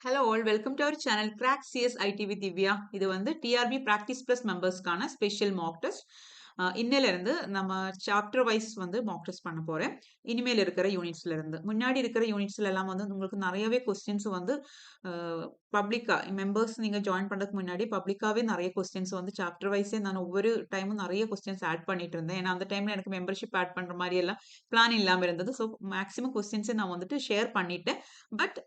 Hello all, welcome to our channel Crack CS IT with Divya. இது வந்து TRB Practice Plus members-க்கான special mock test. இன்னையில இருந்து நம்ம சாப்டர் வைஸ் வந்து மாக் டெஸ்ட் பண்ண போறேன். இனிமேல் இருக்கிற யூனிட்ஸ்ல இருந்து. முன்னாடி இருக்கிற யூனிட்ஸ்ல எல்லாம் வந்து உங்களுக்கு நிறையவே கொஸ்டின்ஸ் வந்து பப்ளிக்கா மெம்பர்ஸ் நீங்க ஜாயின் பண்றதுக்கு முன்னாடி பப்ளிக்காவே நிறைய கொஸ்டின்ஸ் வந்து சாப்டர் வைஸே நான் ஒவ்வொரு டைமும் நிறைய கொஸ்டின்ஸ் ஆட் பண்ணிட்டு இருந்தேன். ஏன்னா அந்த டைம்ல எனக்கு மெம்பர்ஷிப் ஆட் பண்ற மாதிரி எல்லாம் பிளான் இல்லாம இருந்தது. ஸோ மேக்ஸிமம் கொஸ்டின்ஸை நான் வந்துட்டு ஷேர் பண்ணிட்டேன். பட்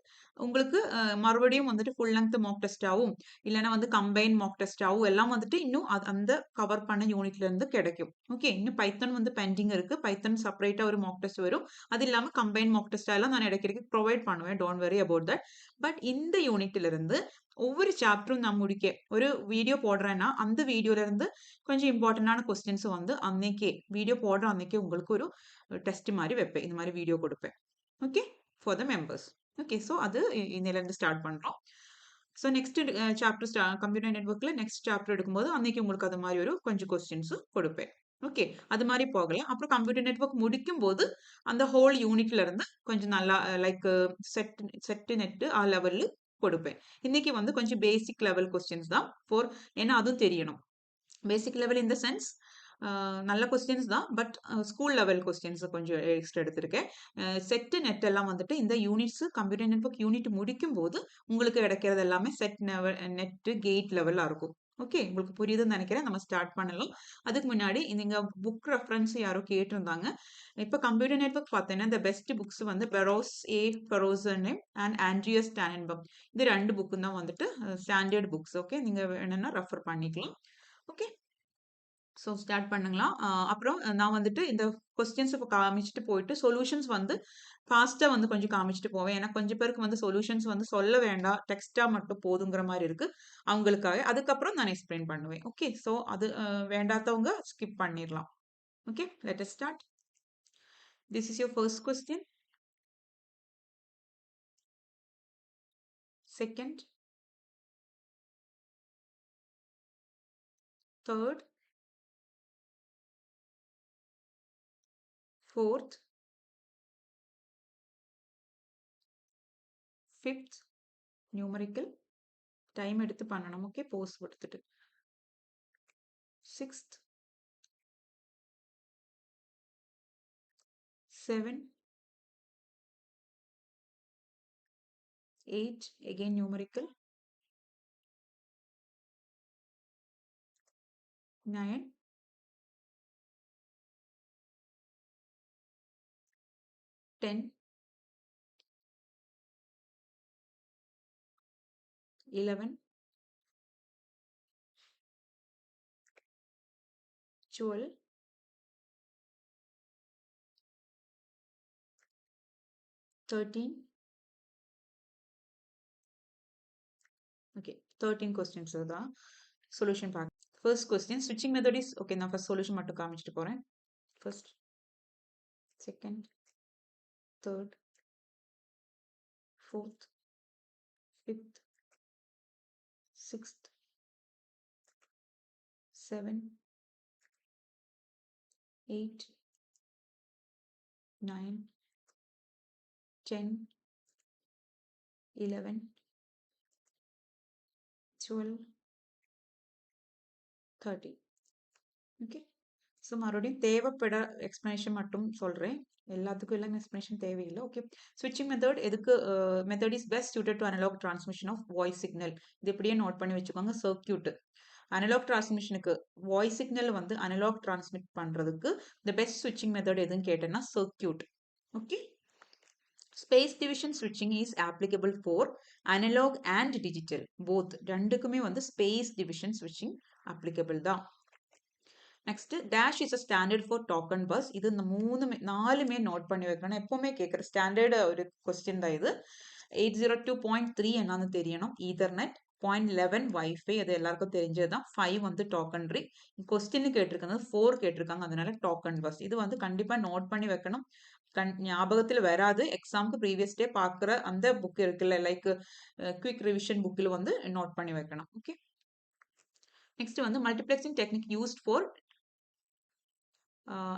உங்களுக்கு மறுபடியும் வந்துட்டு ஃபுல் லெங்த் மாக் டெஸ்டாவும் இல்லைன்னா வந்து கம்பைன் மாக் டெஸ்டாவும் எல்லாம் வந்துட்டு இன்னும் அந்த கவர் பண்ண யூனிட்ல இருந்து கிடைக்கும். ஓகே, இன்னும் பைத்தன் வந்து பெண்டிங் இருக்கு. பைத்தன் செப்பரேட்டா ஒரு மாக் டெஸ்ட் வரும். அது இல்லாம கம்பைன் மாக் டெஸ்ட் எல்லாம் நான் இடைக்கிடைக்கு ப்ரொவைட் பண்ணுவேன். Don't worry about that. But இந்த யூனிட்ல இருந்து ஒவ்வொரு சாப்டரும் நான் முடிக்க ஒரு வீடியோ போடுறேன்னா அந்த வீடியோல இருந்து கொஞ்சம் இம்பார்ட்டன்டான கொஸ்டின்ஸ் வந்து அன்னைக்கே வீடியோ போடுற அன்னைக்கே உங்களுக்கு ஒரு டெஸ்ட் மாதிரி வைப்பேன். இந்த மாதிரி வீடியோ கொடுப்பேன். Okay, for the members. Okay, so அது இன்னிலேருந்து ஸ்டார்ட் பண்ணுறோம். ஸோ நெக்ஸ்ட் சாப்டர் கம்ப்யூட்டர் நெட்ஒர்க்கில் நெக்ஸ்ட் சாப்டர் எடுக்கும்போது அன்னைக்கு உங்களுக்கு அது மாதிரி ஒரு கொஞ்சம் கொஸ்டின்ஸும் கொடுப்பேன். ஓகே, அது மாதிரி போகலாம். அப்புறம் கம்ப்யூட்டர் நெட்ஒர்க் முடிக்கும் போது அந்த ஹோல் யூனிட்ல இருந்து கொஞ்சம் நல்லா லைக் செட்டு நெட்டு ஆ லெவலில் கொடுப்பேன். இன்னைக்கு வந்து கொஞ்சம் பேசிக் லெவல் கொஸ்டின்ஸ் தான் ஏன்னா அதுவும் தெரியணும். Basic level in the sense நல்ல கொஸ்டின்ஸ் தான். பட் ஸ்கூல் லெவல் கொஸ்டின்ஸ் கொஞ்சம் எக்ஸ்ட்ரா எடுத்திருக்கேன். செட்டு நெட் எல்லாம் வந்துட்டு இந்த யூனிட்ஸ் கம்ப்யூட்டர் நெட்ஒர்க் யூனிட் முடிக்கும் போது உங்களுக்கு கிடைக்கிறது எல்லாமே செட் நெட் கேட் லெவலாக இருக்கும். ஓகே, உங்களுக்கு புரியுதுன்னு நினைக்கிறேன். நம்ம ஸ்டார்ட் பண்ணலாம். அதுக்கு முன்னாடி நீங்க புக் ரெஃபரன்ஸ் யாரோ கேட்டிருந்தாங்க. இப்போ கம்ப்யூட்டர் நெட்ஒர்க் பார்த்தீங்கன்னா இந்த பெஸ்ட் புக்ஸ் வந்து பெரோஸ் பெரோசன் அண்ட் ஆண்ட்ரியா ஸ்டானன்பம் இது 2 புக்கு தான் வந்துட்டு ஸ்டாண்டர்ட் புக்ஸ். ஓகே, நீங்க வேணும்னா ரெஃபர் பண்ணிக்கலாம். ஓகே, ஸோ ஸ்டார்ட் பண்ணுங்களா. அப்புறம் நான் வந்துட்டு இந்த கொஸ்டின்ஸ் இப்போ காமிச்சிட்டு போயிட்டு சொல்யூஷன்ஸ் வந்து ஃபாஸ்ட்டாக வந்து கொஞ்சம் காமிச்சிட்டு போவேன். ஏன்னா கொஞ்சம் பேருக்கு வந்து சொல்யூஷன்ஸ் வந்து சொல்ல வேண்டாம், டெக்ஸ்ட்டாக மட்டும் போதுங்கிற மாதிரி இருக்கு அவங்களுக்காக. அதுக்கப்புறம் நான் எக்ஸ்பிளைன் பண்ணுவேன். ஓகே, ஸோ அது வேண்டாதவங்க ஸ்கிப் பண்ணிடலாம். Okay, let us start. This is your first question. Second, third, fourth, fifth numerical time எடுத்து பண்ணணும். ஓகே, போஸ் கொடுத்துட்டு. Sixth, 7, 8 again numerical, 9, 10, 11, 12, 13. Okay, 13 questions தான் solution பார்க்க. First question, switching method is okay. நான் first solution மட்டும் காமிச்சிட்டு போறேன். First, second, third, fourth, fifth, sixth, 7, 8, 9, 10, 11, 12, 13. Okay, so மறுபடியும் தேவைப்பட எக்ஸ்பிளனேஷன் மட்டும் சொல்கிறேன். எல்லாத்துக்கும் எல்லாம் எக்ஸ்பிளனேஷன் தேவையில்லை. ஓகே, ஸ்விட்சிங் மெத்தட் எதுக்கு method is best suited to analog transmission of voice signal. இது இப்படியே நோட் பண்ணி வச்சுக்கோங்க. சர்க்கியூட் அனலாக் டிரான்ஸ்மிஷனுக்கு வாய்ஸ் சிக்னல் வந்து அனலாக் டிரான்ஸ்மிட் பண்ணுறதுக்கு த பெஸ்ட் ஸ்விட்சிங் மெத்தட் எதுன்னு கேட்டேன்னா சர்க்கியூட். ஓகே, ஸ்பேஸ் டிவிஷன் ஸ்விட்சிங் is applicable for analog and digital both. ரெண்டுக்குமே வந்து ஸ்பேஸ் டிவிஷன் ஸ்விட்சிங் அப்ளிகபிள் தான். Next dash is a standard for token bus. இது இந்த 4மே நோட் பண்ணி வைக்கணும். எப்பவுமே கேட்குற ஸ்டாண்டர்டு ஒரு கொஸ்டின் தான் இது. 802.3 என்னன்னு தெரியணும். ஈதர்நெட் 0.11 வைஃபை அது எல்லாருக்கும் தெரிஞ்சது தான். 5 வந்து டோக்கன்ரி. கொஸ்டின் கேட்டிருக்கிறது 4 கேட்டிருக்காங்க. அதனால டோக்கன் பஸ் இது வந்து கண்டிப்பா நோட் பண்ணி வைக்கணும். ஞாபகத்தில் வராது. எக்ஸாமுக்கு ப்ரீவியஸ் டே பார்க்குற அந்த புக் இருக்குல்ல லைக் குவிக் ரிவிஷன் புக்கில் வந்து நோட் பண்ணி வைக்கணும். ஓகே, நெக்ஸ்ட் வந்து மல்டிப்ளெக்சிங் டெக்னிக் யூஸ்ட் ஃபார்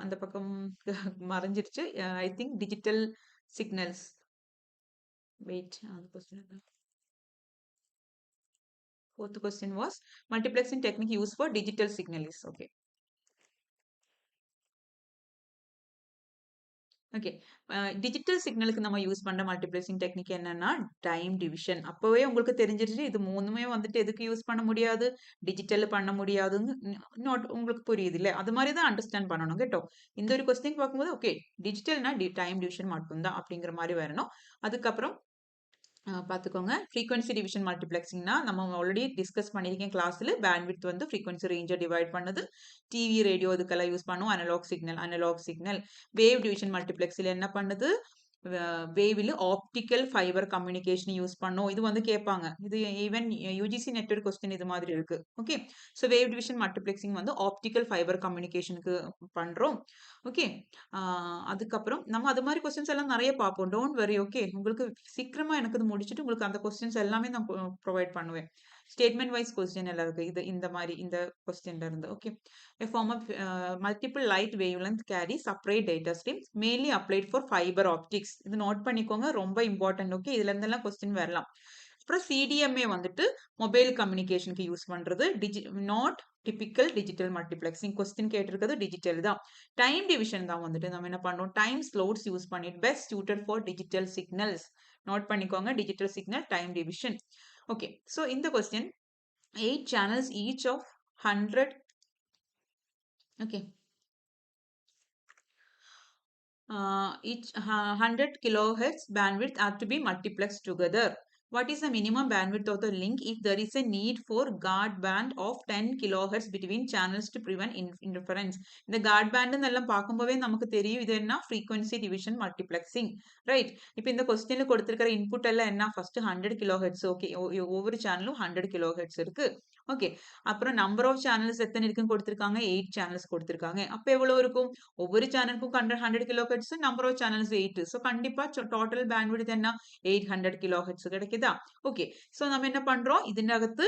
அந்த பக்கம் மறைஞ்சிருச்சு. I think digital signals. Wait, அந்த question Fourth question was multiplexing technique used for digital signals. Okay. Okay. Digital சிக்னலுக்கு நம்ம யூஸ் பண்ற மல்டிப்ளெக்சிங் டெக்னிக் என்னன்னா, டைம் டிவிஷன். அப்பவே உங்களுக்கு தெரிஞ்சிருச்சு, இது 3மே வந்துட்டு எதுக்கு யூஸ் பண்ண முடியாது, டிஜிட்டல்ல பண்ண முடியாதுன்னு நோட் உங்களுக்கு புரியுதுல்ல? அது மாரி தான் அண்டர்ஸ்டாண்ட் பண்ணணும் கேட்டோ. இந்த ஒரு கொஸ்டின் பார்க்கும்போது, ஓகே டிஜிட்டல்னா டைம் டிவிஷன் மட்டும் தான் அப்படிங்கிற மாரி வரணும். அதுக்கப்புறம் பார்த்துக்கோங்க. ஃப்ரீக்வன்சி டிவிஷன் மல்டிப்ளெக்சிங்னா நம்ம ஆல்ரெடி டிஸ்கஸ் பண்ணியிருக்கேன் கிளாஸ்ல. பேண்ட்விட்த் வந்து ஃப்ரீக்வன்சி ரேஞ்ச டிவைட் பண்ணுது. டிவி, ரேடியோ இதுக்கெல்லாம் யூஸ் பண்ணுவோம். Analog signal. வேவ் டிவிஷன் மல்டிப்ளெக்ஸ்ல என்ன பண்ணுது? வேவ்ல ஆப்டிக்கல் ஃபைபர் கம்யூனிகேஷன் யூஸ் பண்ணோம். இது வந்து கேட்பாங்க. இது ஈவன் யுஜிசி நெட்வொர்க் கொஸ்டின் இது மாதிரி இருக்கு. Okay. So wave division multiplexing வந்து ஆப்டிக்கல் ஃபைபர் கம்யூனிகேஷனுக்கு பண்றோம். ஓகே. அதுக்கப்புறம் நம்ம அது மாதிரி கொஸ்டின்ஸ் எல்லாம் நிறைய பார்ப்போம். Don't worry. ஓகே. உங்களுக்கு சீக்கிரமா எனக்கு இது முடிச்சுட்டு உங்களுக்கு அந்த கொஸ்டின்ஸ் எல்லாமே நான் ப்ரொவைட் பண்ணுவேன். ஸ்டேட்மெண்ட் வைஸ் கொஸ்டின் எல்லாம் இருக்கு. இது இந்த மாதிரி இந்த கொஸ்டின்ல இருந்து. Okay. A form of multiple light wavelength carry separate data streams mainly applied for fiber optics. இது நோட் பண்ணிக்கோங்க. ரொம்ப இம்பார்ட்டன்ட். ஓகே. இதுல இருந்தெல்லாம் கொஸ்டின் வரலாம். அப்புறம் சிடிஎம்ஏ வந்துட்டு மொபைல் கம்யூனிகேஷனுக்கு யூஸ் பண்றது. Not typical digital multiplexing. Question கேட்டிருக்கிறது டிஜிட்டல் தான். டைம் டிவிஷன் தான் வந்துட்டு நம்ம என்ன பண்றோம், டைம் ஸ்லோட்ஸ் யூஸ் பண்ணிட்டு best suited for digital signals. Note பண்ணிக்கோங்க. Digital signal time division. Okay. So இந்த question 8 channels each of 100. Okay. Each 100 kilohertz bandwidth are to be multiplexed together. What is the minimum bandwidth of the link if there is a need for guard band of 10 kilohertz between channels to prevent interference? இந்த guard band எல்லாம் பார்க்கும்போதே நமக்கு தெரியும் இது என்ன frequency division multiplexing, right? இப்போ இந்த கொஸ்டின்ல கொடுத்திருக்கிற இன்புட் எல்லாம் என்ன, ஃபர்ஸ்ட் 100 கிலோஹெர்ட்ஸ். ஓகே. ஒவ்வொரு சேனலும் 100 கிலோஹெர்ட்ஸ் இருக்கு. ஓகே. அப்புறம் நம்பர் ஆஃப் சேனல்ஸ் எத்தனை இருக்குன்னு கொடுத்திருக்காங்க, 8 சேனல்ஸ் கொடுத்திருக்காங்க. அப்ப எவ்வளவு இருக்கும், ஒவ்வொரு சேனலுக்கும் 100 kilo hertz, number of channels 8. So கண்டிப்பா டோட்டல் பேண்ட்விட்த் என்ன 800 கிலோ ஹெர்ட்ஸ் கிடைக்குதா? ஓகே. ஸோ நம்ம என்ன பண்றோம், இதனகத்து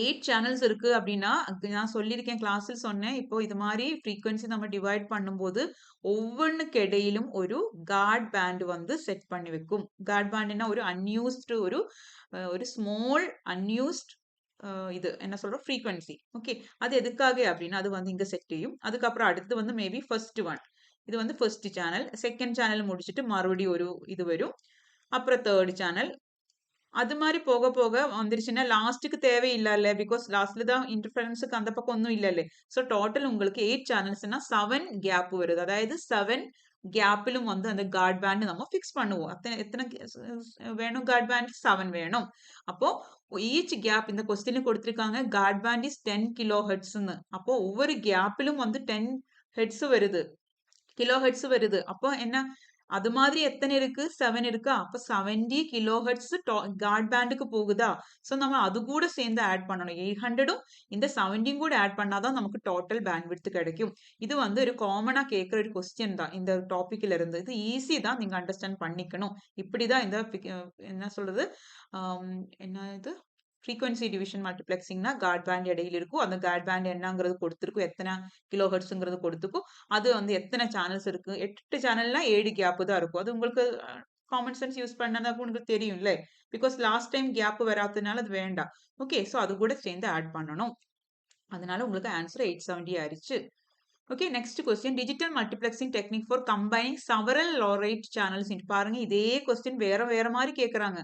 8 சேனல்ஸ் இருக்கு அப்படின்னா நான் சொல்லியிருக்கேன் கிளாஸில் சொன்னேன். இப்போ இது மாதிரி ஃப்ரீக்வன்சி நம்ம டிவைட் பண்ணும்போது ஒவ்வொன்றுக்கு இடையிலும் ஒரு கார்ட் பேண்ட் வந்து செட் பண்ணி வைக்கும். கார்ட் பேண்ட்னா ஒரு அன்யூஸ்டு ஒரு ஸ்மால் அன்யூஸ்ட் இது என்ன சொல்றோம் ஃப்ரீக்வன்சி. ஓகே. அது எதுக்காக அப்படின்னா அது வந்து இங்க செட் செய்யும். அதுக்கப்புறம் அடுத்து வந்து மேபி ஃபர்ஸ்ட் ஒன், இது வந்து ஃபர்ஸ்ட் சேனல். செகண்ட் சேனல் முடிச்சுட்டு மறுபடியும் ஒரு இது வரும். அப்புறம் தேர்ட் சேனல். அது மாதிரி போக போக வந்துருச்சுன்னா லாஸ்ட்டுக்கு தேவையில்லை, பிகாஸ் லாஸ்ட்ல தான் இன்டர்ஃபரன்ஸுக்கு அந்த பக்கம் ஒன்றும் இல்லைல்ல. ஸோ டோட்டல் உங்களுக்கு 8 சேனல்ஸ்னா 7 கேப் வருது. அதாவது 7 கேப்பிலும் வந்து அந்த கார்ட் பேண்ட் நம்ம ஃபிக்ஸ் பண்ணுவோம். எத்தனை வேணும் கார்ட் பேண்ட், 7 வேணும். அப்போ ஈச் கேப் இந்த கொஸ்டின் கொடுத்திருக்காங்க கார்ட் பேண்ட் இஸ் 10 கிலோ ஹெர்ட்ஸ்ன்னு. அப்போ ஒவ்வொரு கேப்பிலும் வந்து 10 ஹெர்ட்ஸ் வருது, கிலோ ஹெர்ட்ஸ் வருது. அப்போ என்ன, அது மாதிரி எத்தனை இருக்கு, 7 இருக்கா? அப்ப 70 கிலோ ஹெர்ட்ஸ் கார்ட் பேண்டுக்கு போகுதா? சோ நம்ம அது கூட சேர்ந்து ஆட் பண்ணணும். 800ம் இந்த 70 கூட ஆட் பண்ணாதான் நமக்கு டோட்டல் பேண்ட்விட்த் கிடைக்கும். இது வந்து ஒரு காமனா கேட்கிற ஒரு கொஸ்டின் தான் இந்த டாபிக்ல இருந்து. இது ஈஸி தான், நீங்க அண்டர்ஸ்டாண்ட் பண்ணிக்கணும். இப்படிதான் இந்த என்ன சொல்றது, என்ன இது ஃப்ரீக்வன்சி டிவிஷன் மல்டிப்ளெக்சிங்னா கார்ட் பேண்ட் இடையில இருக்கும். அந்த கார்ட் பேண்ட் என்னங்கிறது கொடுத்துருக்கும், எத்தனை கிலோ ஹெர்ட்ஸ்ங்கிறது கொடுத்துக்கும். அது வந்து எத்தனை சேனல்ஸ் இருக்கு, 8 சேனல்னா 7 கேப் தான் இருக்கும். அது உங்களுக்கு காமன் சென்ஸ் யூஸ் பண்ணதா உங்களுக்கு தெரியும்ல, பிகாஸ் லாஸ்ட் டைம் கேப் வராதனால அது வேண்டாம். ஓகே. ஸோ அது கூட சேர்ந்து ஆட் பண்ணணும். அதனால உங்களுக்கு ஆன்சர் 870 ஆயிடுச்சு. Okay. Next question, digital multiplexing technique for combining several low rate channels. பாருங்க இதே கொஸ்டின் வேற வேற மாதிரி கேட்கறாங்க.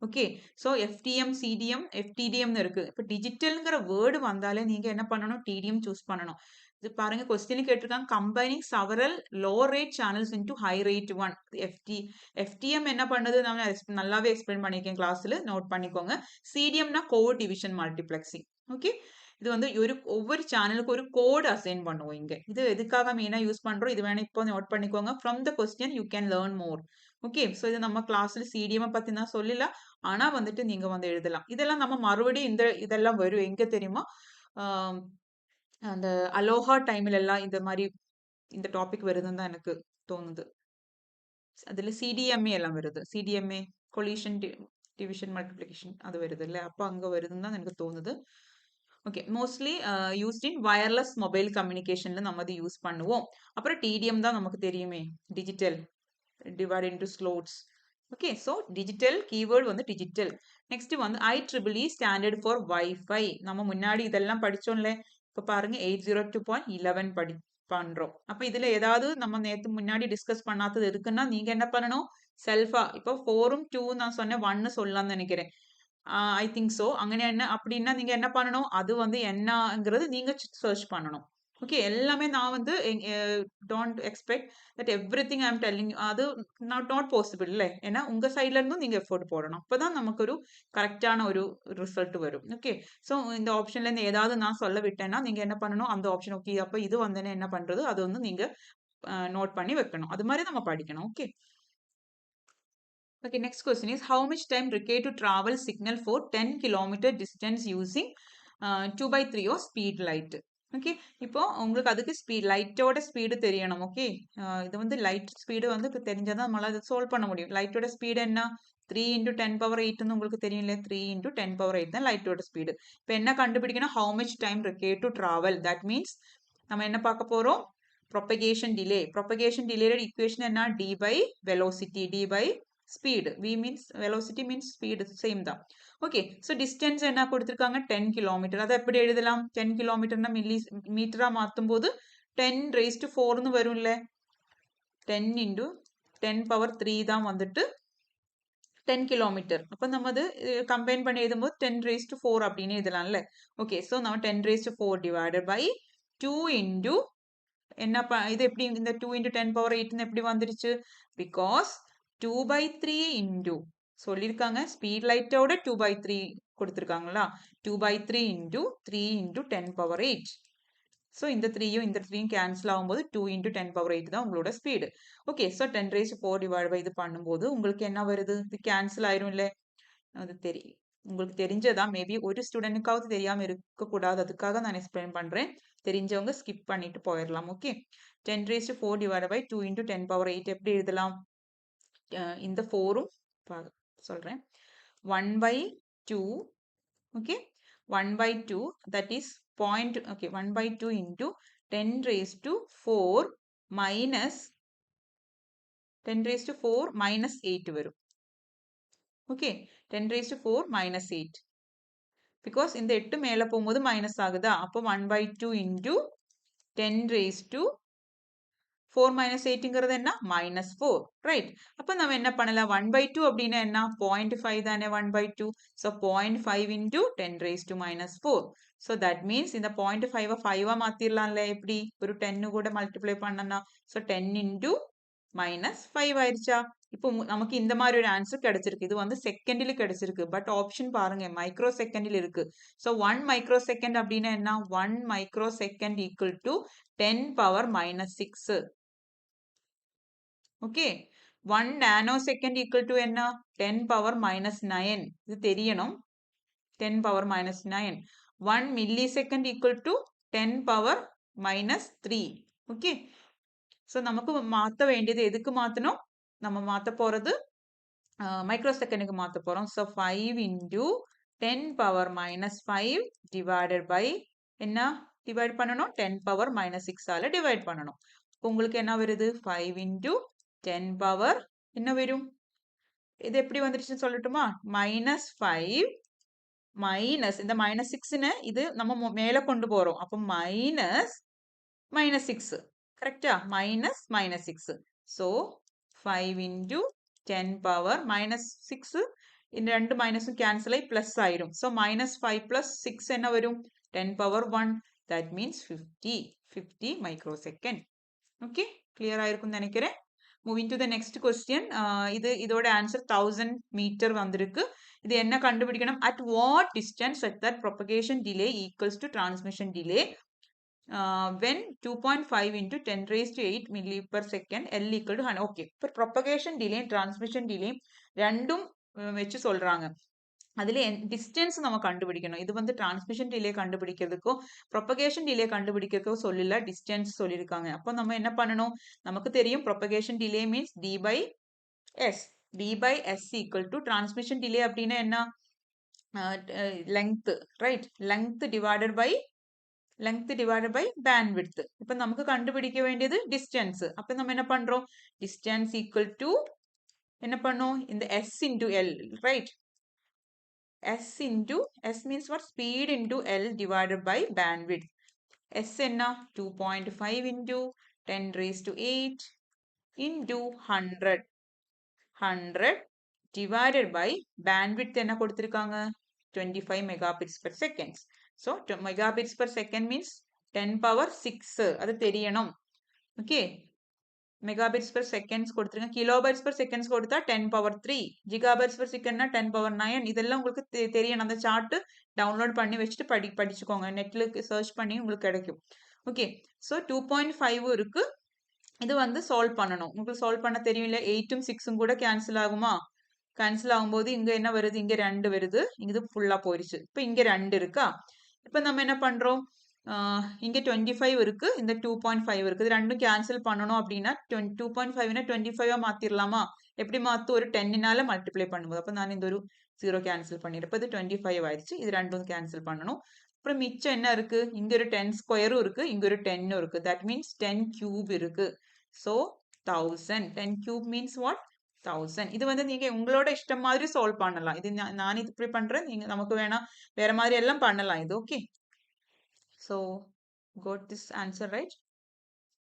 ஓகே. ஸோ எஃப்டிஎம், சிடிஎம், எஃப்டிடிஎம்னு இருக்கு. இப்போ டிஜிட்டல்ங்கிற வேர்டு வந்தாலே நீங்க என்ன பண்ணணும், டிடிஎம் சூஸ் பண்ணணும். இது பாருங்க கொஸ்டின் கேட்டிருக்காங்க combining several low rate channels into high rate one. FTM என்ன பண்ணுது நான் நல்லாவே எக்ஸ்பிளைன் பண்ணியிருக்கேன் கிளாஸ்ல, நோட் பண்ணிக்கோங்க. சிடிஎம்னா கோட் டிவிஷன் மல்டிப்ளெக்சிங். ஓகே. இது வந்து ஒவ்வொரு சேனலுக்கு ஒரு கோட் அசைன் பண்ணுவோம் இங்க. இது எதுக்காக மெயினா யூஸ் பண்றோம், இது வேணா இப்போ நோட் பண்ணிக்கோங்க. From the question you can learn more. Okay. So இது நம்ம கிளாஸ்ல சிடிஎம் பத்தி நான் சொல்லல, ஆனா வந்துட்டு நீங்க வந்து எழுதலாம். இதெல்லாம் நம்ம மறுபடியும் இதெல்லாம் வரும் எங்க தெரியுமா, அந்த அலோஹா டைம்ல எல்லாம் இந்த மாதிரி இந்த டாபிக் வருதுன்னு தான் எனக்கு தோணுது. அதுல சிடிஎம்ஏ எல்லாம் வருது. சிடிஎம்ஏ கொலிஷன் டிவிஷன் மல்டிப்ளிகேஷன் அது வருது இல்ல, அப்ப அங்க வருதுன்னு தான் எனக்கு தோணுது. Okay. Mostly used in wireless mobile கம்யூனிகேஷன்ல நம்ம அது யூஸ் பண்ணுவோம். அப்புறம் டிடிஎம் தான் நமக்கு தெரியுமே, digital divide into slots. Okay, so digital keyword வந்து டிஜிட்டல். நெக்ஸ்ட் வந்து IEEE ஸ்டாண்டர்ட் ஃபார் வைஃபை. நம்ம முன்னாடி இதெல்லாம் படிச்சோம்ல. இப்போ பாருங்க 802.11 பண்றோம். அப்ப இதுல ஏதாவது நம்ம நேத்து முன்னாடி டிஸ்கஸ் பண்ணாதது இருக்குன்னா நீங்க என்ன பண்ணணும்? செல்ஃபா இப்போ 4ம் 2 நான் சொன்னேன் 1 சொல்லலாம்னு நினைக்கிறேன். I think so. അങ്ങനെ என்ன அப்படின்னா நீங்க என்ன பண்ணணும்? அது வந்து என்னங்கிறது நீங்க சர்ச் பண்ணணும். ஓகே, எல்லாமே நான் வந்து don't expect that everything I am telling அது நாட் பாசிபிள் இல்ல. ஏன்னா உங்க சைட்ல இருந்தும் நீங்க எஃபோர்ட் போடணும். அப்பதான் நமக்கு ஒரு கரெக்டான ஒரு ரிசல்ட் வரும். ஓகே, ஸோ இந்த ஆப்ஷன்ல இருந்து ஏதாவது நான் சொல்ல விட்டேன்னா நீங்க என்ன பண்ணணும்? அந்த ஆப்ஷன் ஓகே அப்ப இது வந்தேன்னா என்ன பண்றது? அது வந்து நீங்க நோட் பண்ணி வைக்கணும். அது மாதிரி நம்ம படிக்கணும். Okay. Okay, next question is how much time required to travel signal for 10 km distance using 2/3 or speed light? Okay, இப்போ உங்களுக்கு அதுக்கு லைட்டோட ஸ்பீடு தெரியணும். ஓகே, இது வந்து லைட் ஸ்பீடு வந்து இப்போ தெரிஞ்சாதான் நம்மளால அதை சால்வ் பண்ண முடியும். லைட்டோட ஸ்பீடு என்ன? 3 × 10⁻⁸ உங்களுக்கு தெரியும் இல்லையா? 3 × 10⁻⁸ தான் லைட்டோட ஸ்பீடு. இப்போ என்ன கண்டுபிடிக்கணும்? how much time required to travel. that means நம்ம என்ன பார்க்க போறோம்? propagation delay. propagation delay equation என்ன? d by velocity, d by speed. v means velocity means speed, same தான். ஓகே, ஸோ டிஸ்டன்ஸ் என்ன கொடுத்துருக்காங்க? 10 கிலோமீட்டர். அதை எப்படி எழுதலாம்? 10 கிலோமீட்டர்னா மீட்டரா மாற்றும் போது 10⁻⁴ வரும்ல. 10 × 10⁻³ தான் வந்துட்டு 10 கிலோமீட்டர். அப்போ நம்ம அது கம்பைன் பண்ணி எழுதும்போது 10⁻⁴ அப்படின்னு எழுதலாம்ல. ஓகே, ஸோ நம்ம 10⁻⁴ divided by 2 into என்ன இது எப்படி இந்த 2 × 10⁻⁸ எப்படி வந்துருச்சு? பிகாஸ் 2/3 into சொல்லியிருக்காங்க ஸ்பீட் லைட்டோட 2/3 கொடுத்துருக்காங்களா? 2/3 into 3 × 10⁻⁸. ஸோ இந்த 3யும் இந்த 3யும் கேன்சல் ஆகும்போது 2 × 10⁻⁸ தான் உங்களோட speed. Okay, so 10⁻⁴ divide by இது பண்ணும்போது உங்களுக்கு என்ன வருது? இது கேன்சல் ஆயிரும் இல்லை? அது உங்களுக்கு தெரிஞ்சதா? மேபி ஒரு ஸ்டூடெண்ட்டுக்காவது தெரியாம இருக்கக்கூடாது. அதுக்காக நான் எக்ஸ்பிளைன் பண்றேன். தெரிஞ்சவங்க ஸ்கிப் பண்ணிட்டு போயிடலாம். ஓகே, 10⁻⁴ டிவைட் பை 2 × 10⁻⁸ எப்படி எழுதலாம்? இந்த 4ம் சொல்றேன். 1/2. Okay, 1/2 that is point. Okay, 1/2 into 10⁻⁴ minus 10⁻⁴ minus 8 வரும். ஓகே, 10⁻⁴ minus 8 பிகாஸ் இந்த 8 மேல போகும்போது மைனஸ் ஆகுதா? அப்போ 1/2 into 10⁻⁴ minus 8ங்கிறது என்ன? -4, ரைட்? அப்போ நம்ம என்ன பண்ணலாம்? 1/2 அப்படின்னா என்ன? 0.5 தானே 1/2. So 0.5 into 10⁻⁻⁴. So that means இந்த 0.5 5ஆ மாத்திரலாம்ல. எப்படி? ஒரு 10 கூட மல்டிப்ளை பண்ணனா. ஸோ 10 into -5 ஆயிருச்சா? இப்போ நமக்கு இந்த மாதிரி ஒரு ஆன்சர் கிடைச்சிருக்கு. இது வந்து செகண்ட்ல கிடைச்சிருக்கு. பட் ஆப்ஷன் பாருங்க மைக்ரோ செகண்ட்ல இருக்கு. ஸோ 1 மைக்ரோ செகண்ட் அப்படின்னா என்ன? 1 micro second equal to 10⁻⁻6. Okay, 1 nano second equal to என்ன? 10⁻⁻9. இது தெரியணும். 10⁻⁻9. 1 milli second equal to 10⁻⁻3. Okay, so நமக்கு மாற்ற வேண்டியது எதுக்கு மாற்றணும்? நம்ம மாற்ற போறது மைக்ரோ செகண்டுக்கு மாற்ற போறோம். ஸோ 5 into 10⁻⁻5 divided by என்ன டிவைட் பண்ணணும்? 10⁻⁻6ஆல டிவைட் பண்ணணும். உங்களுக்கு என்ன வருது? 5 into 10 என்ன வரும்? இது எப்படி வந்துருச்சுன்னு சொல்லட்டுமா? -5 மைனஸ் இந்த -6ன்னு இது நம்ம மேல கொண்டு போறோம். அப்போ -6 கரெக்டா? -6. ஸோ 5 into 10⁻⁻6 இந்த ரெண்டு மைனஸும் கேன்சல் ஆகி பிளஸ் ஆயிரும். ஸோ -5 plus 6 என்ன வரும்? 10⁻1. That means 50 மைக்ரோசெகண்ட். ஓகே, கிளியர் ஆயிருக்கும்னு நினைக்கிறேன். Moving to the next question. இதோட ஆன்சர் 1000 மீட்டர் வந்திருக்கு. இது என்ன கண்டுபிடிக்கணும்? At what distance such that propagation delay equals to transmission delay when 2.5 into 10⁻8 milli/second L equal to 100. Okay, இப்போ propagation delay transmission delay ரெண்டும் வச்சு சொல்றாங்க. அதுல டிஸ்டன்ஸ் நம்ம கண்டுபிடிக்கணும். இது வந்து டிரான்ஸ்மிஷன் டிலே கண்டுபிடிக்கிறதுக்கும் ப்ரொபகேஷன் டிலே கண்டுபிடிக்கிறதுக்கும் சொல்லல, டிஸ்டன்ஸ் சொல்லியிருக்காங்க. அப்போ நம்ம என்ன பண்ணணும்? நமக்கு தெரியும் propagation delay means d/s. d/s equal to transmission delay அப்படின்னா என்ன? Length, right? Length divided by bandwidth. இப்போ நமக்கு கண்டுபிடிக்க வேண்டியது டிஸ்டன்ஸ். அப்போ நம்ம என்ன பண்றோம்? டிஸ்டன்ஸ் ஈக்குவல் டு என்ன பண்ணும் இந்த S into L, right? S means what? Speed into L divided by bandwidth. S என்ன 2.5 into 10 raised to 8 into 100 divided by bandwidth என்ன கொடுத்திருக்காங்க 25 megabits per second. So megabits per second means 10 power 6 அது தெரியணும். Okay, megabits per seconds கொடுத்துருங்க, kilobytes per seconds கொடுத்தா 10 power 3, gigabytes per second 10 power 9. இதெல்லாம் உங்களுக்கு தெரியணும். அந்த சார்ட் டவுன்லோட் பண்ணி வச்சுட்டு படிச்சுக்கோங்க, நெட்ல சர்ச் பண்ணி உங்களுக்கு கிடைக்கும். ஓகே, ஸோ 2.5 இருக்கு, இது வந்து சால்வ் பண்ணணும். உங்களுக்கு சால்வ் பண்ண தெரியும் இல்ல, 8ம் 6ம் கூட கேன்சல் ஆகுமா? கேன்சல் ஆகும்போது இங்க என்ன வருது, இங்க 2 வருது, இது ஃபுல்லா போயிருச்சு. இப்போ இங்க 2 இருக்கா? இப்போ நம்ம என்ன பண்றோம், இங்க 25 இருக்கு, இந்த 2.5 இருக்கு, இது ரெண்டும் கேன்சல் பண்ணணும் அப்படின்னா 2.5 25 மாத்திரலாமா? எப்படி மாத்து, ஒரு 10னால மல்டிப்ளை பண்ணும்போது. அப்போ நான் இந்த ஒரு 0 கேன்சல் பண்ணிடுறேன். இப்போ இது 25 ஆயிடுச்சு, இது ரெண்டும் கேன்சல் பண்ணணும். அப்புறம் மிச்சம் என்ன இருக்கு, இங்க ஒரு 10 ஸ்கொயரும் இருக்கு, இங்க ஒரு 10 இருக்கு. தட் மீன்ஸ் 10 கியூப் இருக்கு. ஸோ 1000. 10 cube means what? 1000. இது வந்து நீங்க உங்களோட இஷ்டம் மாதிரி சால்வ் பண்ணலாம். இது நான் இப்படி பண்றேன், நீங்க நமக்கு வேணா வேற மாதிரி எல்லாம் பண்ணலாம் இது. Okay, so got this answer right.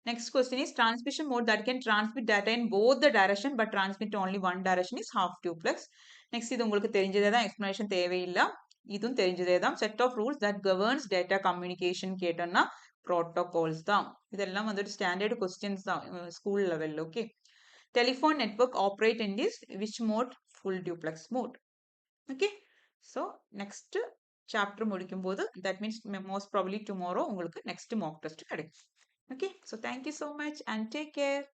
Next question is transmission mode that can transmit data in both the direction but transmit only one direction is half duplex. Next இது உங்களுக்கு தெரிஞ்சதே தான், எக்ஸ்பிளனேஷன் தேவையில்லை, இதுவும் தெரிஞ்சதே தான். Set of rules that governs data communication கேட்டோம்னா protocols தான். இதெல்லாம் வந்துட்டு ஸ்டாண்டர்ட் கொஸ்டின்ஸ் தான் ஸ்கூல் லெவலில். Okay, telephone network operate in this which mode? Full duplex mode. Okay, so next chapter முடிக்கும்போது, that means most probably tomorrow உங்களுக்கு next mock test கிடைக்கும். Okay, so thank you so much and take care.